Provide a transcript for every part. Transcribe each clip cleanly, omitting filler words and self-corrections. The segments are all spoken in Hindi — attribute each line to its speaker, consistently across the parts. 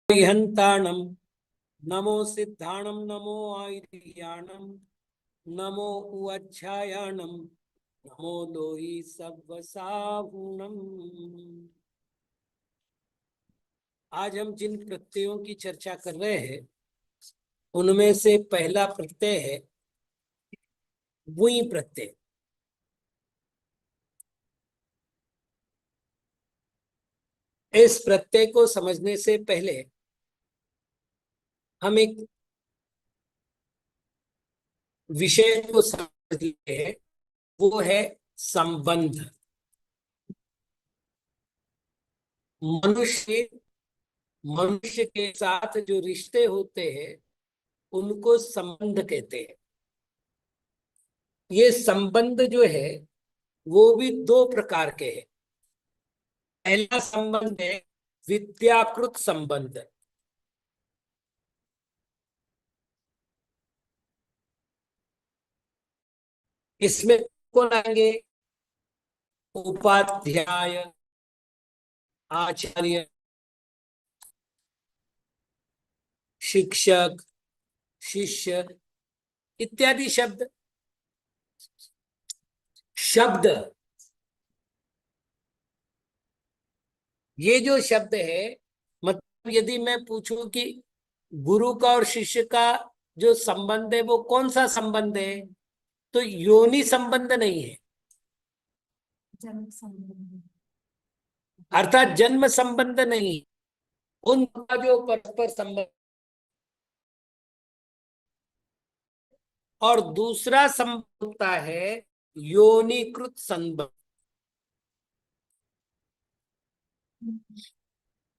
Speaker 1: हंताणम नमो सिद्धाणम नमो आयुर्याणम नमो उच्छायाणम नमो लोहि सव्वसाहुणम। आज हम जिन प्रत्ययों की चर्चा कर रहे हैं उनमें से पहला प्रत्यय है वुई प्रत्यय। इस प्रत्यय को समझने से पहले हम एक विषय को समझ लेते हैं, वो है संबंध। मनुष्य मनुष्य के साथ जो रिश्ते होते हैं उनको संबंध कहते हैं। ये संबंध जो है वो भी दो प्रकार के हैं। पहला संबंध है विद्याकृत संबंध। इसमें कौन आएंगे? उपाध्याय, आचार्य, शिक्षक, शिष्य इत्यादि शब्द। शब्द, ये जो शब्द है, मतलब यदि मैं पूछूं कि गुरु का और शिष्य का जो संबंध है वो कौन सा संबंध है, तो योनि संबंध नहीं है,
Speaker 2: जन्म संबंध,
Speaker 1: अर्थात जन्म संबंध नहीं। उनका जो परस्पर संबंध, और दूसरा संबंध होता है योनिकृत संबंध।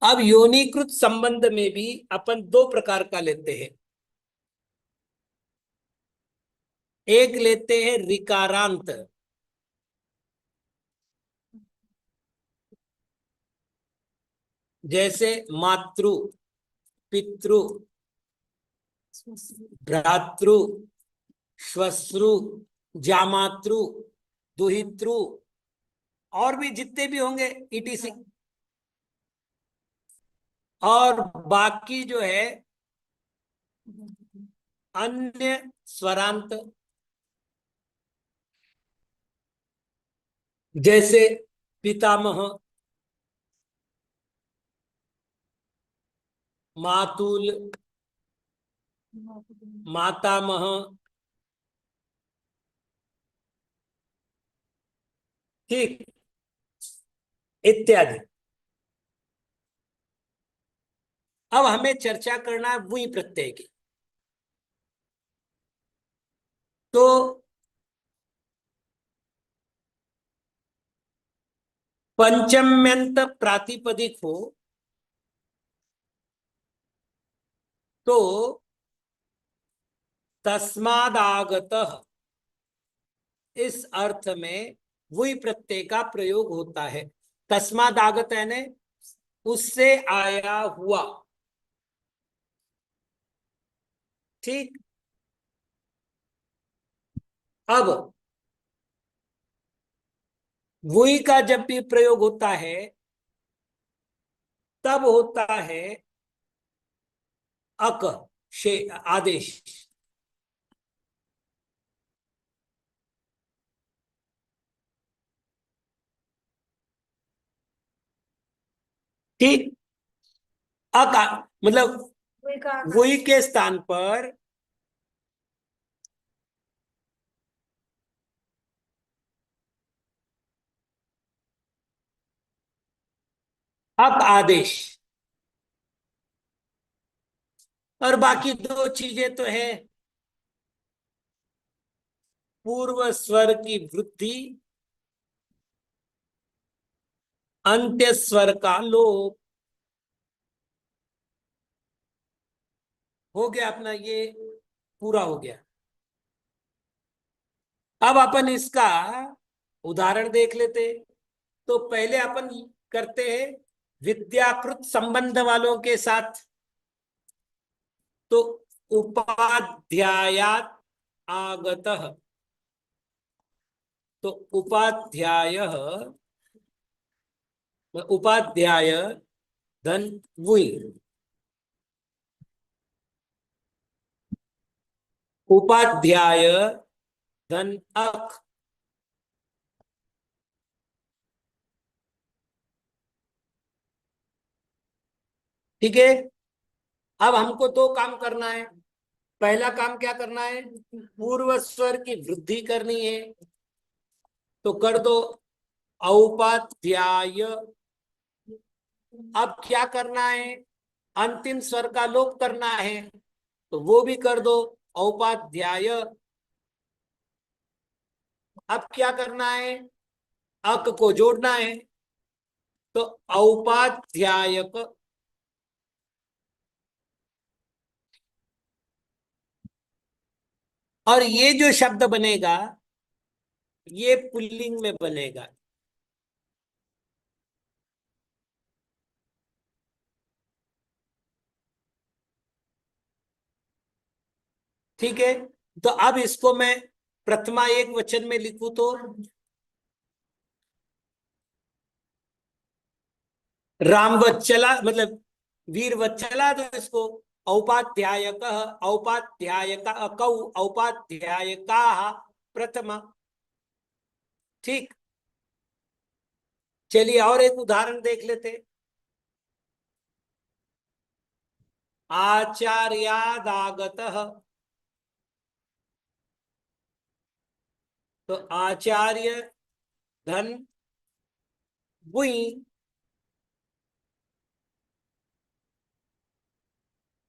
Speaker 1: अब योनिकृत संबंध में भी अपन दो प्रकार का लेते हैं। एक लेते हैं ऋकारांत, जैसे मातृ, पितृ, भ्रातृ, श्वश्रु, जामातृ, दुहितृ और भी जितने भी होंगे ईटीसी। और बाकी जो है अन्य स्वरांत, जैसे पितामह, मातुल, मातामह, ठीक, इत्यादि। अब हमें चर्चा करना है वही प्रत्यय की। तो पंचम्यंत प्रातिपदिक हो तो तस्मादागतः, इस अर्थ में वही प्रत्यय का प्रयोग होता है। तस्मादागत यानी उससे आया हुआ, ठीक। अब वही का जब भी प्रयोग होता है तब होता है अक, आदेश। ठीक, अक मतलब वही के स्थान पर अक आदेश। और बाकी दो चीजें तो है, पूर्व स्वर की वृद्धि, अंत्य स्वर का लोप। हो गया अपना, ये पूरा हो गया। अब अपन इसका उदाहरण देख लेते। तो पहले अपन करते हैं विद्याकृत संबंध वालों के साथ। तो उपाध्यायात आगतः, तो उपाध्याय, उपाध्याय धन वुई, उपाध्याय धन अक। ठीक है, अब हमको दो काम करना है। पहला काम क्या करना है, पूर्व स्वर की वृद्धि करनी है, तो कर दो औपाध्याय। अब क्या करना है, अंतिम स्वर का लोप करना है, तो वो भी कर दो औपाध्याय। अब क्या करना है, अक को जोड़ना है, तो औपाध्यायक। और ये जो शब्द बनेगा ये पुल्लिंग में बनेगा। ठीक है, तो अब इसको मैं प्रथमा एक वचन में लिखूं तो रामवत्सला, मतलब वीरवत्सला, तो इसको औपाध्यायक, औपाध्यायका कौ, औपाध्यायका प्रथमा। ठीक, चलिए और एक उदाहरण देख लेते। आचार्यादागत, तो आचार्य धन बुई।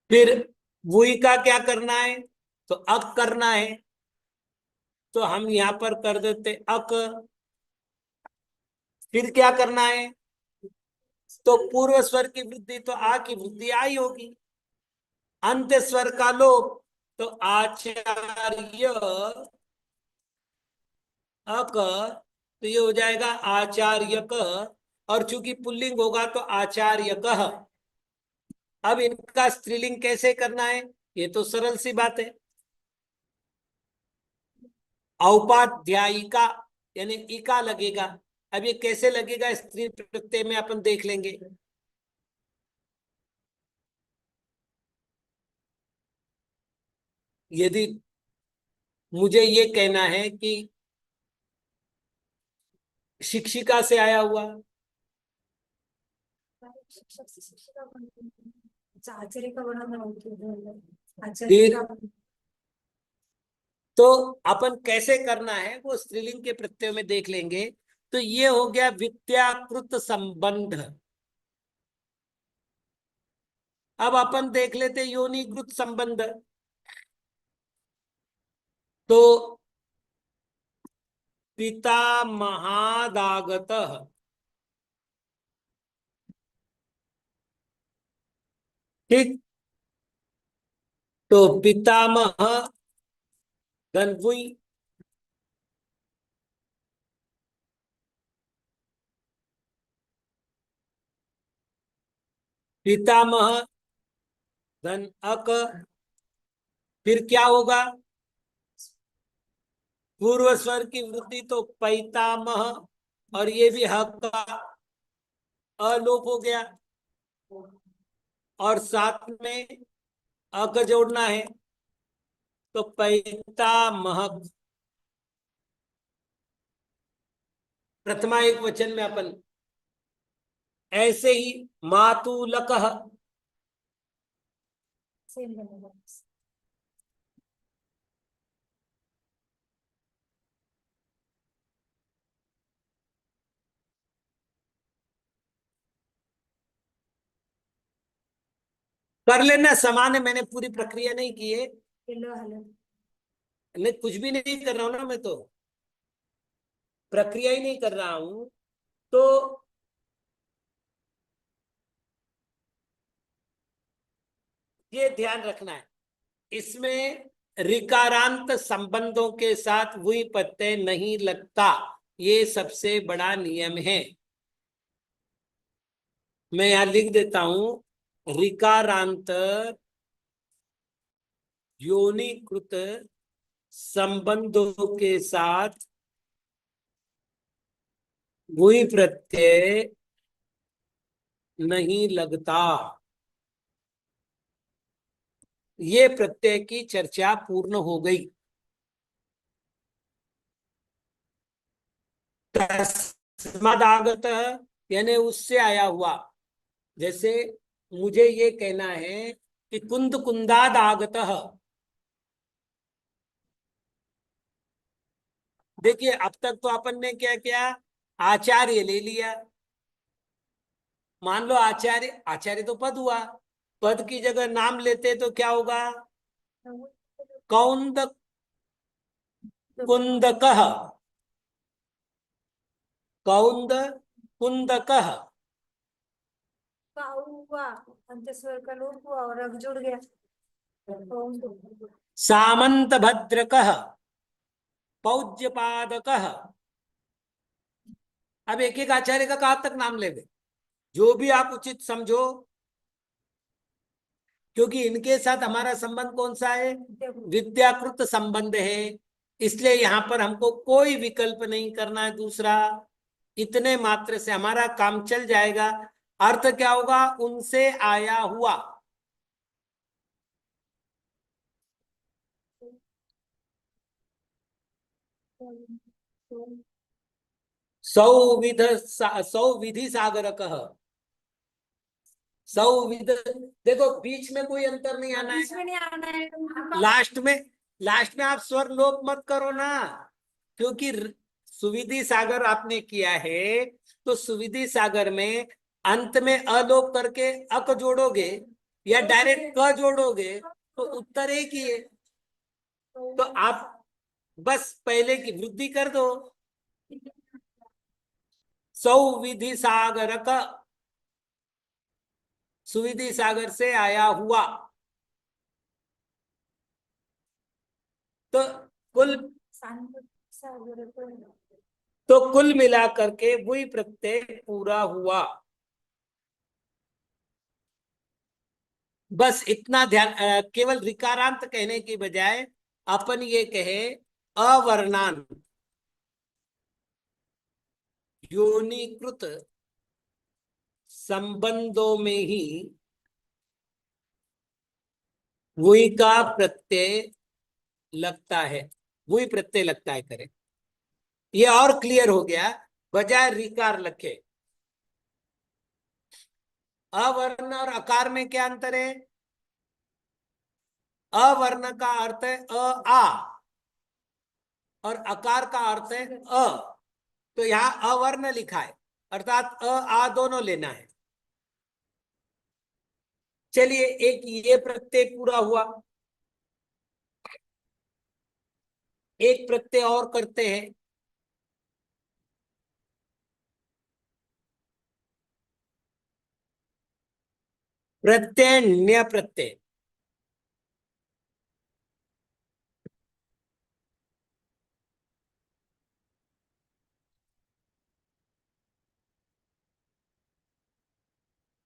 Speaker 1: फिर बुई का क्या करना है, तो अक करना है, तो हम यहां पर कर देते अक। फिर क्या करना है, तो पूर्व स्वर की वृद्धि, तो आ की वृद्धि आई होगी। अंत स्वर का लोप, तो आचार्य अक, तो ये हो जाएगा आचार्य क। और चूंकि पुल्लिंग होगा तो आचार्य कह। अब इनका स्त्रीलिंग कैसे करना है, ये तो सरल सी बात है। औपाध्यायिका यानी इका लगेगा। अब ये कैसे लगेगा स्त्री प्रत्यय में, अपन देख लेंगे। यदि मुझे ये कहना है कि शिक्षिका से आया हुआ,
Speaker 2: शिक्षक से शिक्षिका बनती है। अच्छा, आचार्य का बनाना होती है, आचार्य
Speaker 1: फिर
Speaker 2: का।
Speaker 1: तो अपन कैसे करना है वो स्त्रीलिंग के प्रत्यय में देख लेंगे। तो ये हो गया विद्याकृत संबंध। अब अपन देख लेते योनिकृत संबंध। तो पिता महादागत, ठीक, तो पितामह धनवुई, पितामह धन अक। फिर क्या होगा, पूर्व स्वर की वृद्धि, तो पैतामह, और ये भी हक का अलोप हो गया। और साथ में अक जोड़ना है, तो पैतामहक। प्रथमा एक वचन में अपन ऐसे ही मातुलक।
Speaker 2: सेम बनेगा।
Speaker 1: कर लेना समान है, मैंने पूरी प्रक्रिया नहीं की है।
Speaker 2: Hello hello.
Speaker 1: नहीं, कुछ भी नहीं कर रहा हूं ना मैं, तो प्रक्रिया ही नहीं कर रहा हूं। तो ये ध्यान रखना है, इसमें ऋकारांत संबंधों के साथ वही प्रत्यय नहीं लगता, ये सबसे बड़ा नियम है। मैं यहां लिख देता हूं, ऋकारांत योनिकृत संबंधों के साथ वही प्रत्यय नहीं लगता। ये प्रत्यय की चर्चा पूर्ण हो गई। तस्मदागत यानी उससे आया हुआ। जैसे मुझे ये कहना है कि कुंद कुंदाद आगत। देखिए अब तक तो अपन ने क्या किया, आचार्य ले लिया। मान लो आचार्य, आचार्य तो पद हुआ, पद की जगह नाम लेते तो क्या होगा, कौंद कुंदकः, कौंद कुंदकः।
Speaker 2: हुआ, अंत्यस्वर का लोप हुआ और अब जुड़ गया।
Speaker 1: सामंत भद्रकः, पौज्यपादकः। अब एक एक आचार्य का कहाँ तक नाम ले, जो भी आप उचित समझो, क्योंकि इनके साथ हमारा संबंध कौन सा है, विद्याकृत संबंध है। इसलिए यहां पर हमको कोई विकल्प नहीं करना है दूसरा, इतने मात्र से हमारा काम चल जाएगा। अर्थ क्या होगा, उनसे आया हुआ। सौविध सौविधि सागरक, सौविध। देखो बीच में कोई अंतर नहीं आना
Speaker 2: बीच
Speaker 1: है,
Speaker 2: में नहीं आना है।
Speaker 1: लास्ट में, लास्ट में आप स्वर लोप मत करो ना, क्योंकि सुविधि सागर आपने किया है, तो सुविधि सागर में अंत में अलोप करके अक जोड़ोगे या डायरेक्ट क जोड़ोगे तो उत्तर एक ही है। तो आप बस पहले की वृद्धि कर दो, सौविधि सागर का, सुविधि सागर से आया हुआ। तो कुल, तो कुल मिलाकर के वही प्रत्यय पूरा हुआ। बस इतना ध्यान, केवल रिकारांत कहने की बजाय अपन ये कहे अवर्णान योनिकृत संबंधों में ही वही का प्रत्यय लगता है, वही प्रत्यय लगता है करें। ये और क्लियर हो गया, बजाय रिकार लखे। अवर्ण और अकार में क्या अंतर है, अवर्ण का अर्थ है आ और अकार का अर्थ है अ। तो यहां अवर्ण लिखा है, अर्थात आ दोनों लेना है। चलिए एक ये प्रत्यय पूरा हुआ, एक प्रत्यय और करते हैं। प्रत्यय ण्य प्रत्यय।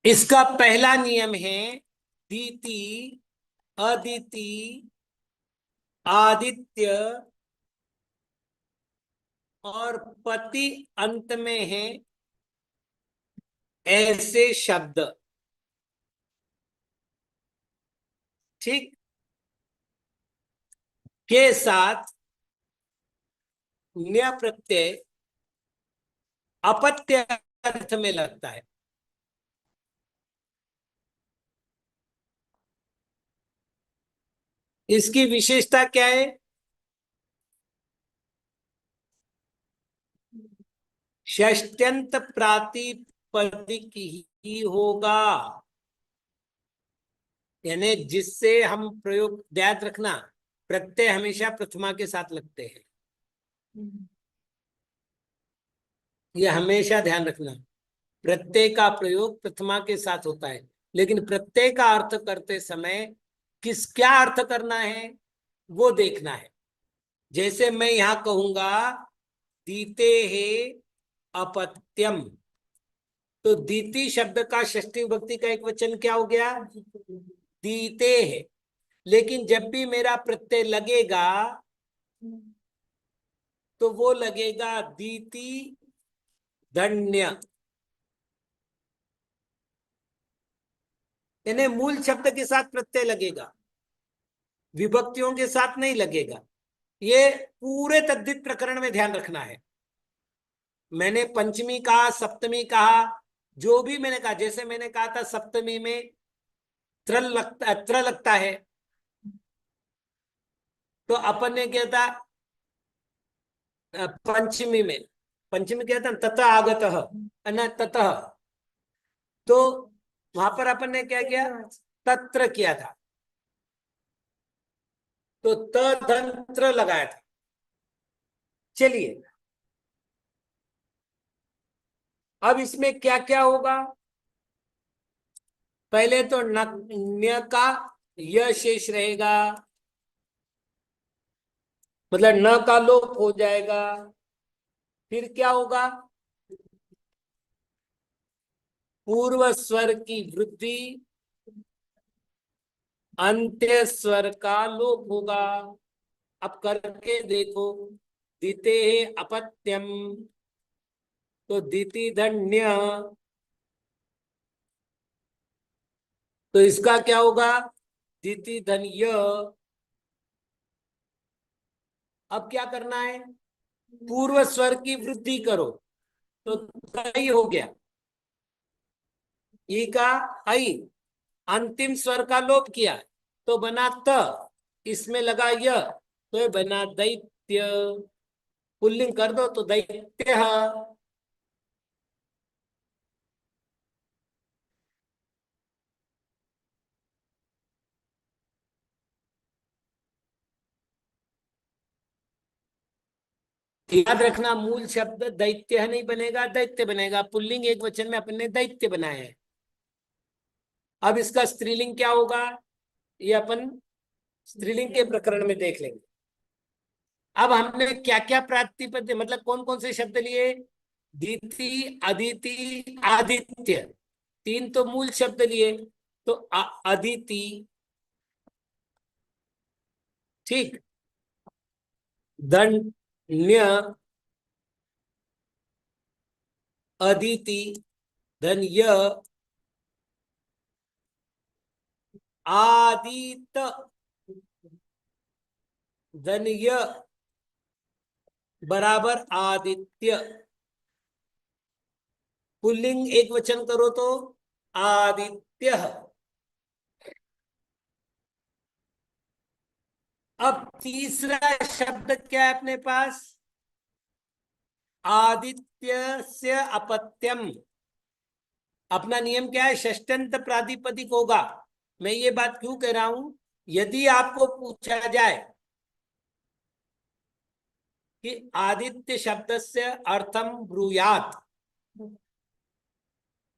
Speaker 1: इसका पहला नियम है दीति, अदिति, आदित्य और पति अंत में है ऐसे शब्द, ठीक, के साथ न्य प्रत्यय अपत्य अर्थ में लगता है। इसकी विशेषता क्या है, षष्ट्यंत प्रातिपदिक ही होगा। यानी जिससे हम प्रयोग, याद रखना प्रत्यय हमेशा प्रथमा के साथ लगते हैं, ये हमेशा ध्यान रखना। प्रत्यय का प्रयोग प्रथमा के साथ होता है, लेकिन प्रत्यय का अर्थ करते समय क्या अर्थ करना है वो देखना है। जैसे मैं यहां कहूंगा दीते है अपत्यम, तो दीति शब्द का षष्ठी विभक्ति का एक वचन क्या हो गया, दीते है। लेकिन जब भी मेरा प्रत्यय लगेगा तो वो लगेगा दीति धन्य, यानी मूल शब्द के साथ प्रत्यय लगेगा। विभक्तियों के साथ नहीं लगेगा। ये पूरे तद्धित प्रकरण में ध्यान रखना है। मैंने पंचमी कहा, सप्तमी कहा, जो भी मैंने कहा, जैसे मैंने कहा था सप्तमी में त्र लगता है, तो अपन ने क्या था पंचमी में, पंचमी क्या था ततः आगतः, न ततः, तो वहां पर अपन ने क्या किया, तत्र किया था, तो तंत्र लगाया था। चलिए अब इसमें क्या क्या होगा, पहले तो न्य का य शेष रहेगा, मतलब न का लोप हो जाएगा। फिर क्या होगा, पूर्व स्वर की वृद्धि, अंत्य स्वर का लोप होगा। अब करके देखो, दिते अपत्यम, तो दिति धन्य, तो इसका क्या होगा, दिति धन्य। अब क्या करना है, पूर्व स्वर की वृद्धि करो, तो दई हो गया, ई का आई, अंतिम स्वर का लोप किया तो बना त, इसमें लगा य, तो ये बना दैत्य। पुल्लिंग कर दो तो दैत्य। याद रखना, मूल शब्द दैत्य नहीं बनेगा, दैत्य बनेगा। पुल्लिंग एक वचन में अपन ने दैत्य बनाया है। अब इसका स्त्रीलिंग क्या होगा, ये अपन स्त्रीलिंग के प्रकरण में देख लेंगे। अब हमने क्या क्या प्रातिपद्य, मतलब कौन कौन से शब्द लिए, दीति, अदिति, आदित्य, तीन तो मूल शब्द लिए। तो अदिति, ठीक, धन्य, अदिति, धन्य, आदित, धन्य बराबर आदित्य। पुल्लिंग एक वचन करो तो आदित्य। अब तीसरा शब्द क्या है अपने पास, आदित्य से अपत्यम। अपना नियम क्या है, षष्टंत प्रातिपदिक होगा। मैं ये बात क्यों कह रहा हूं, यदि आपको पूछा जाए कि आदित्य शब्द से अर्थम ब्रूयात,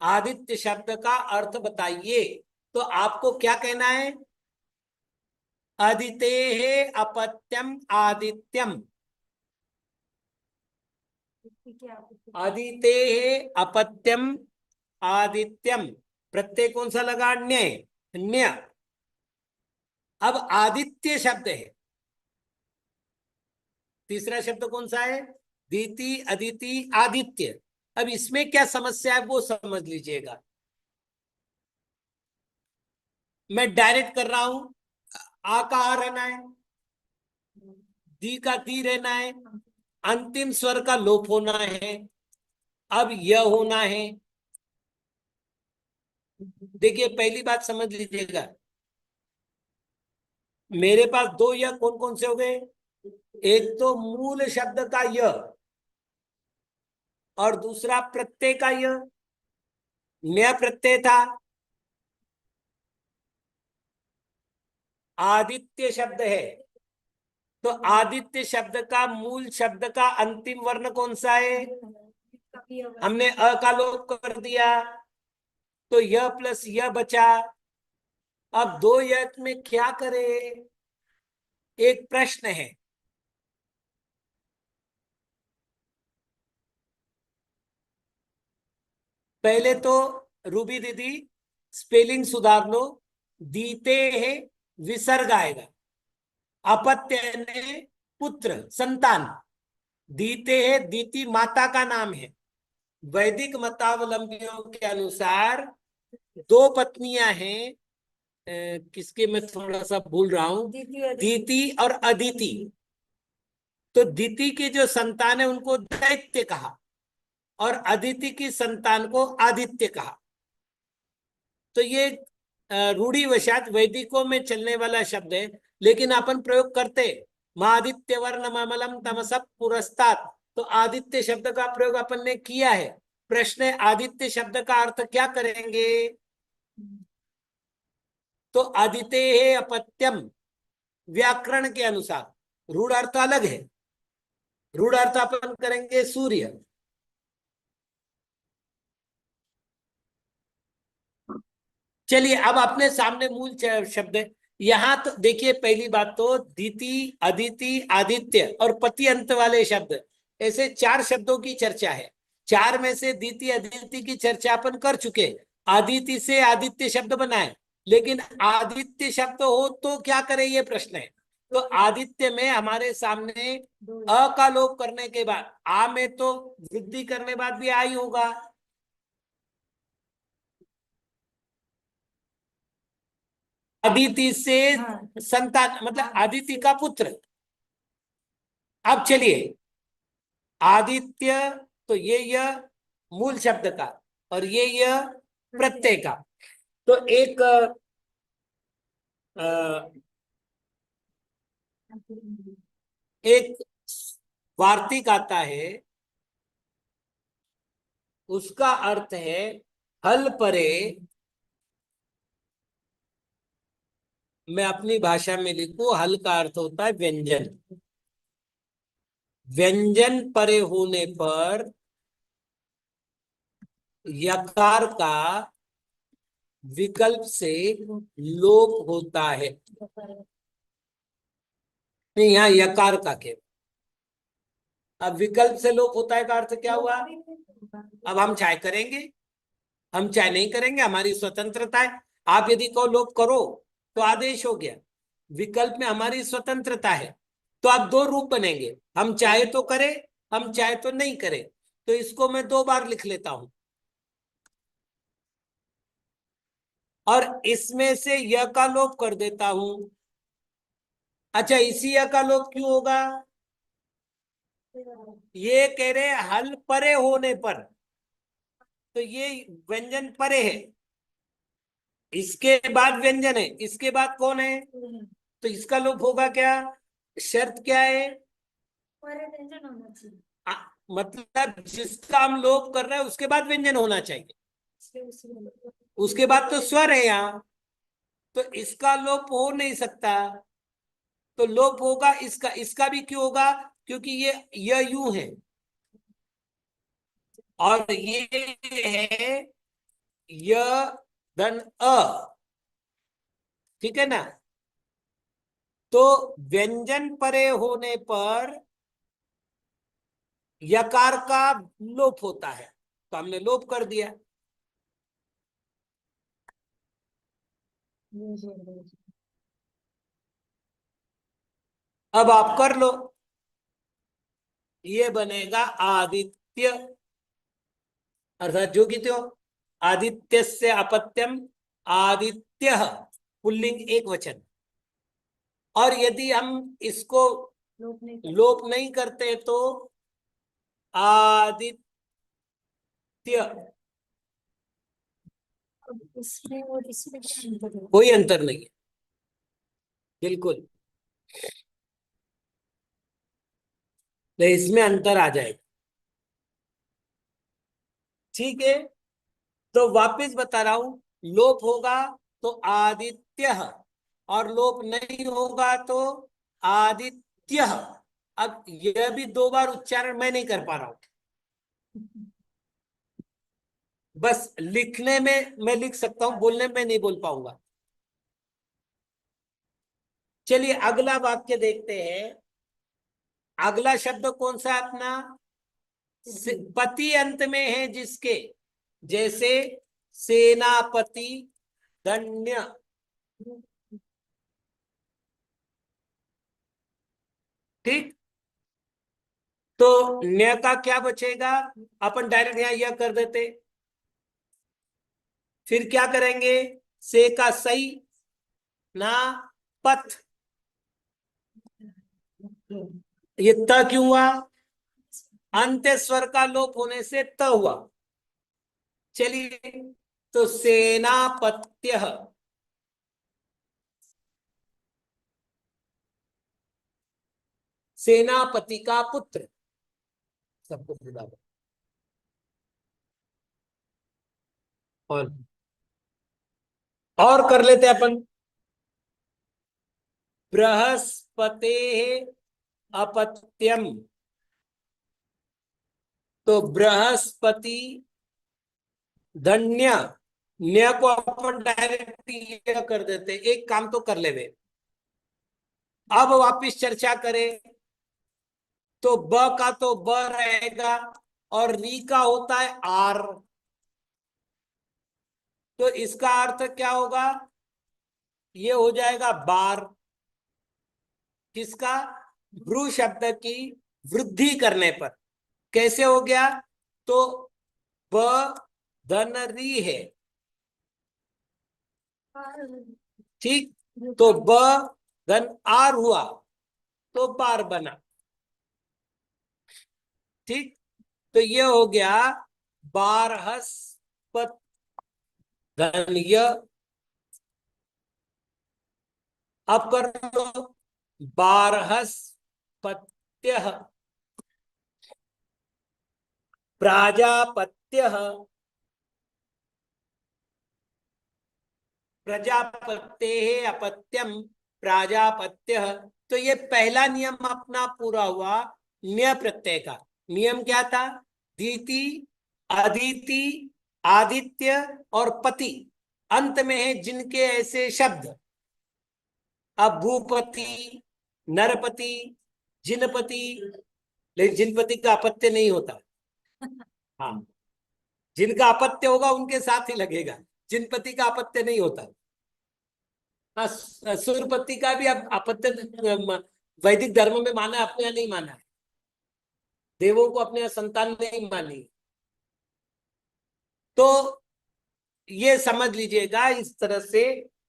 Speaker 1: आदित्य शब्द का अर्थ बताइए, तो आपको क्या कहना है, अदिते अपत्यम आदित्यम। अदिते अपत्यम आदित्यम, प्रत्यय कौन सा लगा, न्य, न्य। अब आदित्य शब्द है, तीसरा शब्द कौन सा है, दीति, अदिति, आदित्य। अब इसमें क्या समस्या है वो समझ लीजिएगा। मैं डायरेक्ट कर रहा हूं, आ का आ रहना है, दी का दी रहना है, अंतिम स्वर का लोप होना है, अब यह होना है। देखिए पहली बात समझ लीजिएगा, मेरे पास दो यह कौन कौन से हो गए, एक तो मूल शब्द का यह, और दूसरा प्रत्यय का यह, न्य प्रत्यय था, आदित्य शब्द है, तो आदित्य शब्द का मूल शब्द का अंतिम वर्ण कौन सा है, हमने अ का लोप कर दिया, तो यह प्लस यह बचा। अब दो यक में क्या करें, एक प्रश्न है। पहले तो रूबी दीदी स्पेलिंग सुधार लो, दीते है विसर्ग आएगा, अपत्य ने पुत्र संतान, दीते है दीति माता का नाम है। वैदिक मतावलंबियों के अनुसार दो पत्नियां हैं, किसके मैं थोड़ा सा भूल रहा हूं,
Speaker 2: द्वितीय
Speaker 1: दीति और अदिति। तो दीति के जो संतान है उनको दैत्य कहा और अदिति की संतान को आदित्य कहा। तो ये रूढ़िवशात वैदिकों में चलने वाला शब्द है, लेकिन अपन प्रयोग करते महादित्य वर्ण ममलम तमस पुरस्तात्। तो आदित्य शब्द का प्रयोग अपन ने किया है। प्रश्न है आदित्य शब्द का अर्थ क्या करेंगे? तो आदित्य है अपत्यम, व्याकरण के अनुसार रूढ़ अर्थ अलग है। रूढ़ अर्थ अपन करेंगे सूर्य। चलिए अब अपने सामने मूल शब्द है। यहां तो देखिए, पहली बात तो दीति, अदिति, आदित्य और पति अंत वाले शब्द, ऐसे 4 शब्दों की चर्चा है। 4 में से दीति अदिति की चर्चा अपन कर चुके। आदिति से आदित्य शब्द बनाए, लेकिन आदित्य शब्द हो तो क्या करे, ये प्रश्न है। तो आदित्य में हमारे सामने अ का लोप करने के बाद आ में तो वृद्धि करने बाद भी आ ही होगा। अदिति से संतान मतलब आदिति का पुत्र। अब चलिए, आदित्य, तो ये यह मूल शब्द का और ये यह प्रत्यय का। तो एक एक वार्तिक आता है, उसका अर्थ है हल परे। मैं अपनी भाषा में लिखूं, हल का अर्थ होता है व्यंजन। व्यंजन परे होने पर यकार का विकल्प से लोप होता है। नहीं, यहाँ यकार का केवल। अब विकल्प से लोप होता है का अर्थ क्या हुआ? अब हम चाहे करेंगे, हम चाहे नहीं करेंगे, हमारी स्वतंत्रता है। आप यदि को लोप करो तो आदेश हो गया। विकल्प में हमारी स्वतंत्रता है। तो अब 2 रूप बनेंगे, हम चाहे तो करें, हम चाहे तो नहीं करें। तो इसको मैं 2 बार लिख लेता हूं, और इसमें से य का लोप कर देता हूं। अच्छा, इसी य का लोप क्यों होगा? ये कह रहे हल परे होने पर, तो ये व्यंजन परे है, इसके बाद व्यंजन है, इसके बाद कौन है? तो इसका लोप होगा क्या? शर्त क्या है?
Speaker 2: व्यंजन होना चाहिए।
Speaker 1: मतलब जिसका हम लोप कर रहे हैं उसके बाद व्यंजन होना चाहिए। उसके बाद तो स्वर है यहाँ, तो इसका लोप हो नहीं सकता। तो लोप होगा इसका, इसका भी क्यों होगा? क्योंकि ये यूं है और ये है य धन अ, ठीक है ना? तो व्यंजन परे होने पर यकार का लोप होता है, तो हमने लोप कर दिया। अब आप कर लो, ये बनेगा आदित्य, अर्थात जो कि त्यो आदित्य से अपत्यम, आदित्य पुल्लिंग एक वचन। और यदि हम इसको लोप नहीं करते तो आदित्य,
Speaker 2: इसमें और इसमें क्या अंतर है?
Speaker 1: कोई अंतर नहीं है, बिल्कुल नहीं, इसमें अंतर आ जाएगा। ठीक है, तो वापस बता रहा हूं, लोप होगा तो आदित्य, और लोप नहीं होगा तो आदित्य। अब यह भी 2 बार उच्चारण मैं नहीं कर पा रहा हूं, बस लिखने में मैं लिख सकता हूं, बोलने में नहीं बोल पाऊंगा। चलिए अगला वाक्य देखते हैं। अगला शब्द कौन सा अपना? पति अंत में है जिसके, जैसे सेनापति, धन्य, ठीक। तो न्य का क्या बचेगा? अपन डायरेक्ट यहां यह कर देते, फिर क्या करेंगे? से का सही, ना पथ। ये त क्यों हुआ? अंत्य स्वर का लोप होने से त हुआ। चलिए, तो सेनापत्य, सेनापति का पुत्र, सबको बुला लो। और कर लेते अपन। बृहस्पते अपत्यम, तो बृहस्पति धन्य, न्य को अपन डायरेक्ट ये कर देते, एक काम तो कर ले वे। अब वापिस चर्चा करें तो ब का तो ब रहेगा और री का होता है आर। तो इसका अर्थ क्या होगा? ये हो जाएगा बार। किसका? भ्रू शब्द की वृद्धि करने पर। कैसे हो गया? तो ब धन री है, ठीक, तो ब धन आर हुआ तो बार बना, ठीक। तो ये हो गया बारहस्पत धन्य। अब कर लो बारहस्पत्य प्राजापत्य, प्रजापत्ते अपत्यम प्राजापत्य। तो ये पहला नियम अपना पूरा हुआ न्य प्रत्यय का। नियम क्या था? दीति, अदिति, आदित्य और पति अंत में है जिनके ऐसे शब्द। अब भूपति, नरपति, जिनपति, लेकिन जिनपति का अपत्य नहीं होता। हाँ, जिनका अपत्य होगा उनके साथ ही लगेगा, जिनपति का अपत्य नहीं होता। हाँ, सूर्यपति का भी अब अपत्य वैदिक धर्म में माना है, अपने यहाँ नहीं माना है। देवों को अपने यहाँ संतान नहीं मानी। तो ये समझ लीजिएगा, इस तरह से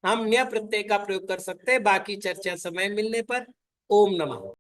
Speaker 1: हम न्य प्रत्यय का प्रयोग कर सकते हैं। बाकी चर्चा समय मिलने पर। ओम नमः।